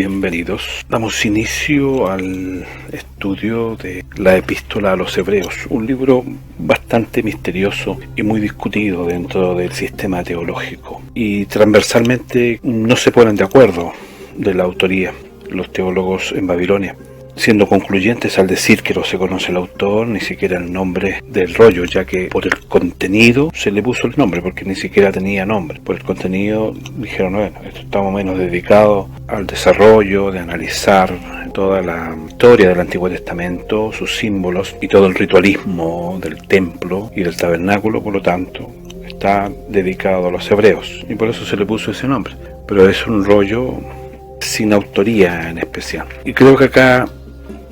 bienvenidos. Damos inicio al estudio de la Epístola a los Hebreos, un libro bastante misterioso y muy discutido dentro del sistema teológico. Y transversalmente no se ponen de acuerdo de la autoría los teólogos en Babilonia, siendo concluyentes al decir que no se conoce el autor, ni siquiera el nombre del rollo, ya que por el contenido se le puso el nombre, porque ni siquiera tenía nombre. Por el contenido dijeron, bueno, esto está más o menos dedicado al desarrollo, de analizar toda la historia del Antiguo Testamento, sus símbolos y todo el ritualismo del templo y del tabernáculo, por lo tanto, está dedicado a los hebreos, y por eso se le puso ese nombre. Pero es un rollo sin autoría en especial. Y creo que acá,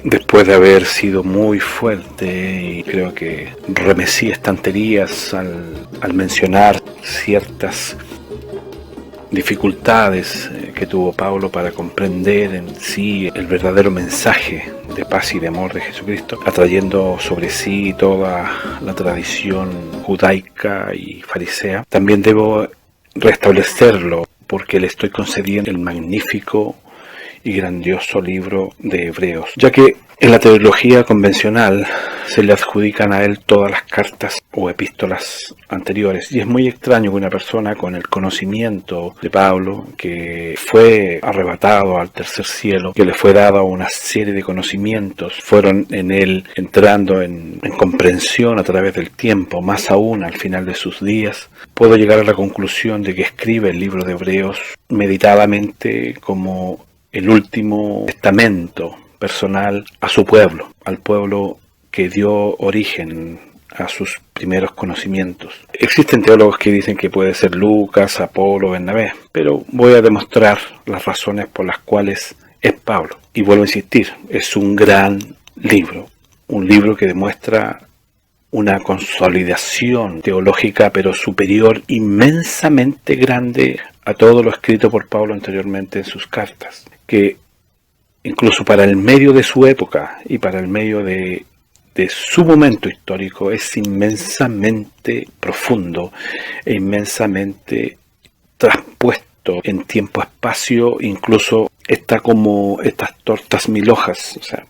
después de haber sido muy fuerte, y creo que remecí estanterías al mencionar ciertas dificultades que tuvo Pablo para comprender en sí el verdadero mensaje de paz y de amor de Jesucristo, atrayendo sobre sí toda la tradición judaica y farisea, también debo restablecerlo, porque le estoy concediendo el magnífico y grandioso libro de Hebreos, ya que en la teología convencional se le adjudican a él todas las cartas o epístolas anteriores, y es muy extraño que una persona con el conocimiento de Pablo, que fue arrebatado al tercer cielo, que le fue dado una serie de conocimientos, fueron en él entrando en comprensión a través del tiempo, más aún al final de sus días, puedo llegar a la conclusión de que escribe el libro de Hebreos meditadamente como el último testamento personal a su pueblo, al pueblo que dio origen a sus primeros conocimientos. Existen teólogos que dicen que puede ser Lucas, Apolo, Bernabé, pero voy a demostrar las razones por las cuales es Pablo. Y vuelvo a insistir, es un gran libro, un libro que demuestra una consolidación teológica, pero superior, inmensamente grande a todo lo escrito por Pablo anteriormente en sus cartas, que incluso para el medio de su época y para el medio de su momento histórico es inmensamente profundo e inmensamente traspuesto en tiempo-espacio. Incluso está como estas tortas mil hojas, o sea,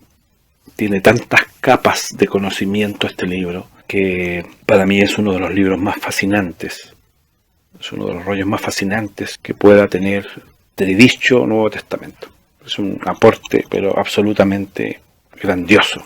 tiene tantas capas de conocimiento este libro, que para mí es uno de los libros más fascinantes, es uno de los rollos más fascinantes que pueda tener del dicho Nuevo Testamento. Es un aporte, pero absolutamente grandioso,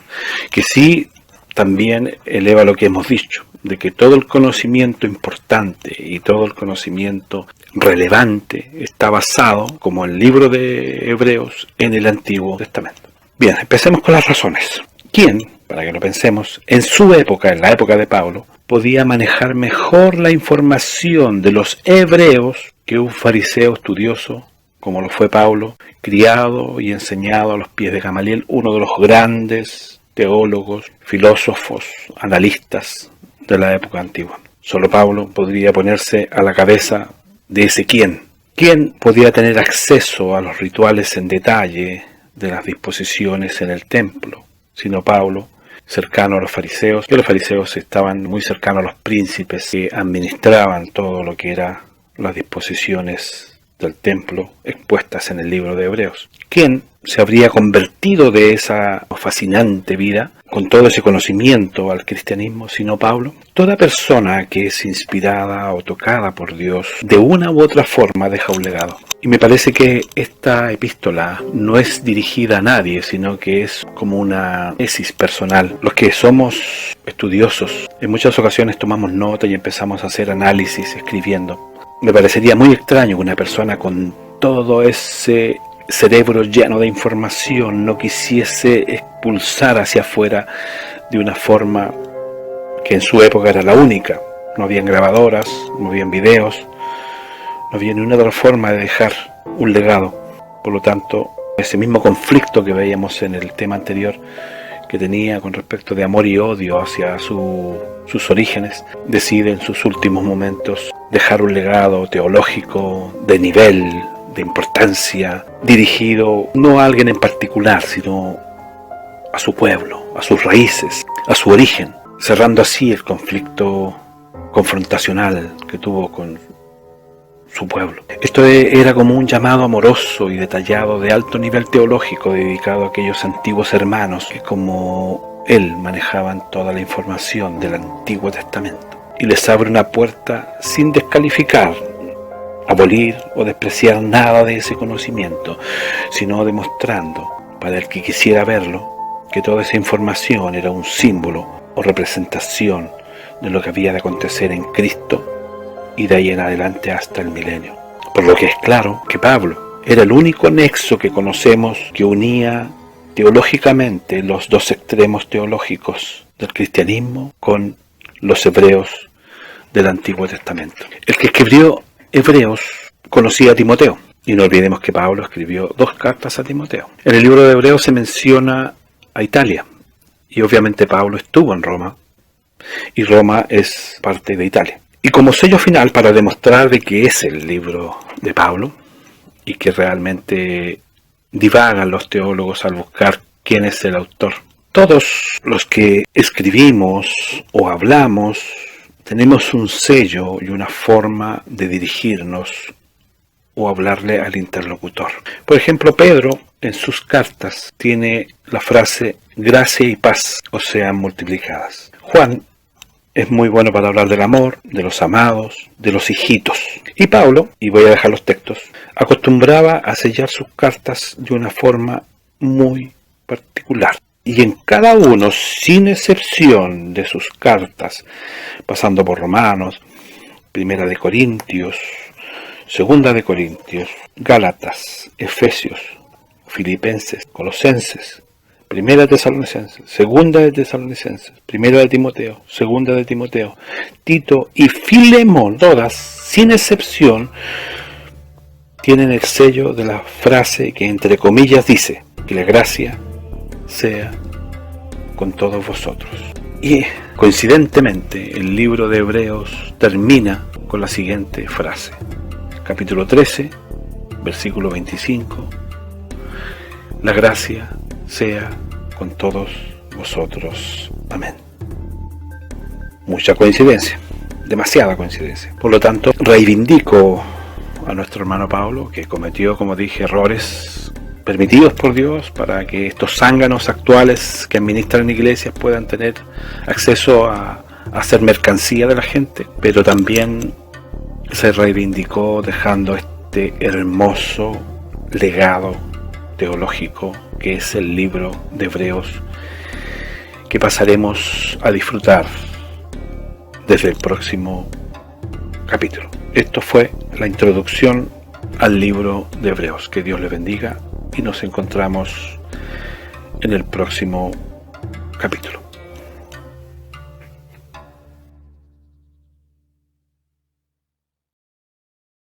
que sí también eleva lo que hemos dicho, de que todo el conocimiento importante y todo el conocimiento relevante está basado, como el libro de Hebreos, en el Antiguo Testamento. Bien, empecemos con las razones. ¿Quién, para que lo pensemos, en su época, en la época de Pablo, podía manejar mejor la información de los hebreos que un fariseo estudioso, como lo fue Pablo, criado y enseñado a los pies de Gamaliel, uno de los grandes teólogos, filósofos, analistas de la época antigua? Solo Pablo podría ponerse a la cabeza de ese quién. ¿Quién podía tener acceso a los rituales en detalle de las disposiciones en el templo, sino Pablo, cercano a los fariseos, que los fariseos estaban muy cercanos a los príncipes que administraban todo lo que eran las disposiciones del templo expuestas en el libro de Hebreos? ¿Quién se habría convertido de esa fascinante vida con todo ese conocimiento al cristianismo sino Pablo? Toda persona que es inspirada o tocada por Dios de una u otra forma deja un legado. Y me parece que esta epístola no es dirigida a nadie, sino que es como una tesis personal. Los que somos estudiosos, en muchas ocasiones tomamos nota y empezamos a hacer análisis escribiendo. Me parecería muy extraño que una persona con todo ese cerebro lleno de información no quisiese expulsar hacia afuera de una forma que en su época era la única. No habían grabadoras, no habían videos, no había ni una otra forma de dejar un legado. Por lo tanto, ese mismo conflicto que veíamos en el tema anterior, que tenía con respecto de amor y odio hacia sus orígenes, decide en sus últimos momentos dejar un legado teológico de nivel, de importancia, dirigido no a alguien en particular, sino a su pueblo, a sus raíces, a su origen, cerrando así el conflicto confrontacional que tuvo con su pueblo. Esto era como un llamado amoroso y detallado de alto nivel teológico dedicado a aquellos antiguos hermanos que como él manejaban toda la información del Antiguo Testamento. Y les abre una puerta sin descalificar, abolir o despreciar nada de ese conocimiento, sino demostrando, para el que quisiera verlo, que toda esa información era un símbolo o representación de lo que había de acontecer en Cristo y de ahí en adelante hasta el milenio. Por lo que es claro que Pablo era el único nexo que conocemos que unía teológicamente los dos extremos teológicos del cristianismo con los hebreos del Antiguo Testamento. El que escribió Hebreos conocía a Timoteo, y no olvidemos que Pablo escribió 2 cartas a Timoteo. En el libro de Hebreos se menciona a Italia, y obviamente Pablo estuvo en Roma, y Roma es parte de Italia. Y como sello final, para demostrar de que es el libro de Pablo, y que realmente divagan los teólogos al buscar quién es el autor. Todos los que escribimos o hablamos tenemos un sello y una forma de dirigirnos o hablarle al interlocutor. Por ejemplo, Pedro en sus cartas tiene la frase gracia y paz os sean multiplicadas. Juan es muy bueno para hablar del amor, de los amados, de los hijitos. Y Pablo, y voy a dejar los textos, acostumbraba a sellar sus cartas de una forma muy particular. Y en cada uno, sin excepción de sus cartas, pasando por Romanos, Primera de Corintios, Segunda de Corintios, Gálatas, Efesios, Filipenses, Colosenses, Primera de Tesalonicenses, Segunda de Tesalonicenses, Primera de Timoteo, Segunda de Timoteo, Tito y Filemón, todas, sin excepción, tienen el sello de la frase que entre comillas dice que la gracia sea con todos vosotros. Y coincidentemente el libro de Hebreos termina con la siguiente frase. Capítulo 13, versículo 25. La gracia sea con todos vosotros. Amén. Mucha coincidencia, demasiada coincidencia. Por lo tanto, reivindico a nuestro hermano Pablo, que cometió, como dije, errores permitidos por Dios para que estos zánganos actuales que administran iglesias puedan tener acceso a hacer mercancía de la gente, pero también se reivindicó dejando este hermoso legado teológico que es el libro de Hebreos, que pasaremos a disfrutar desde el próximo capítulo. Esto fue la introducción al libro de Hebreos. Que Dios les bendiga y nos encontramos en el próximo capítulo.